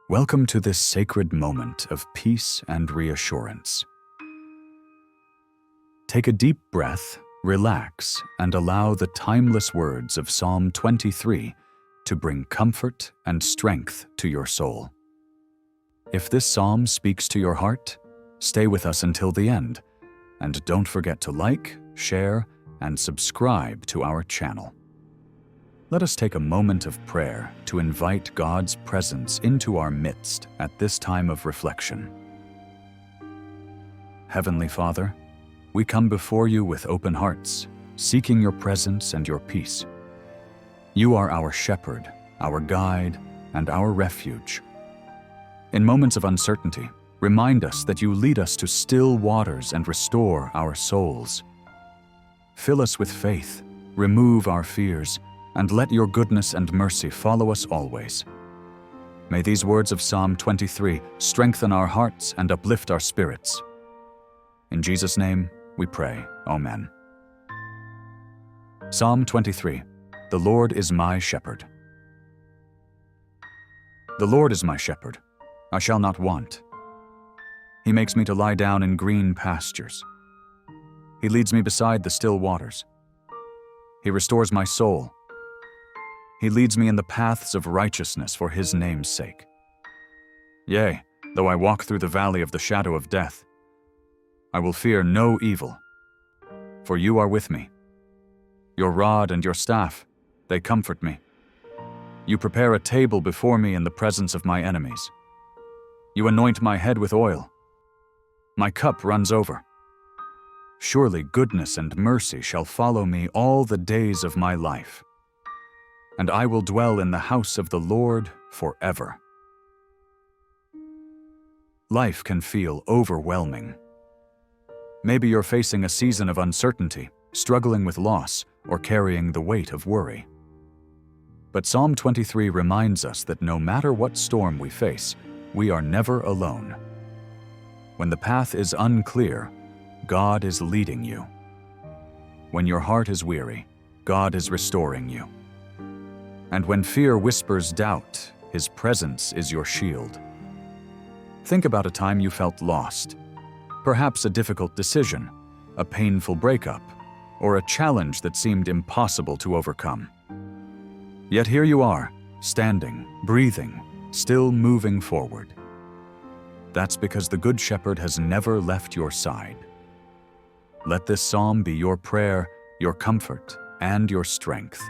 Welcome to this sacred moment of peace and reassurance. Take a deep breath, relax, and allow the timeless words of Psalm 23 to bring comfort and strength to your soul. If this psalm speaks to your heart, stay with us until the end, and don't forget to like, share, and subscribe to our channel. Let us take a moment of prayer to invite God's presence into our midst at this time of reflection. Heavenly Father, we come before you with open hearts, seeking your presence and your peace. You are our shepherd, our guide, and our refuge. In moments of uncertainty, remind us that you lead us to still waters and restore our souls. Fill us with faith, remove our fears, and let your goodness and mercy follow us always. May these words of Psalm 23 strengthen our hearts and uplift our spirits. In Jesus' name we pray, Amen. Psalm 23, The Lord is my shepherd. The Lord is my shepherd, I shall not want. He makes me to lie down in green pastures. He leads me beside the still waters. He restores my soul. He leads me in the paths of righteousness for his name's sake. Yea, though I walk through the valley of the shadow of death, I will fear no evil, for you are with me. Your rod and your staff, they comfort me. You prepare a table before me in the presence of my enemies. You anoint my head with oil. My cup runs over. Surely goodness and mercy shall follow me all the days of my life, and I will dwell in the house of the Lord forever. Life can feel overwhelming. Maybe you're facing a season of uncertainty, struggling with loss, or carrying the weight of worry. But Psalm 23 reminds us that no matter what storm we face, we are never alone. When the path is unclear, God is leading you. When your heart is weary, God is restoring you. And when fear whispers doubt, his presence is your shield. Think about a time you felt lost, perhaps a difficult decision, a painful breakup, or a challenge that seemed impossible to overcome. Yet here you are, standing, breathing, still moving forward. That's because the Good Shepherd has never left your side. Let this psalm be your prayer, your comfort, and your strength.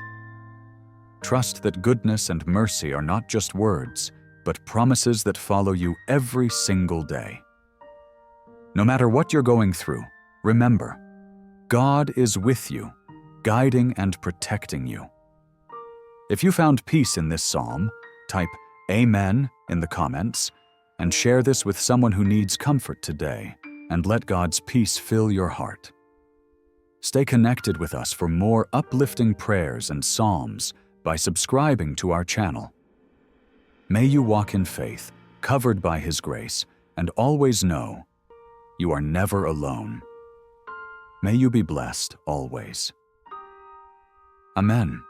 Trust that goodness and mercy are not just words, but promises that follow you every single day. No matter what you're going through, remember, God is with you, guiding and protecting you. If you found peace in this psalm, type Amen in the comments and share this with someone who needs comfort today, and let God's peace fill your heart. Stay connected with us for more uplifting prayers and psalms by subscribing to our channel. May you walk in faith, covered by his grace, and always know you are never alone. May you be blessed always. Amen.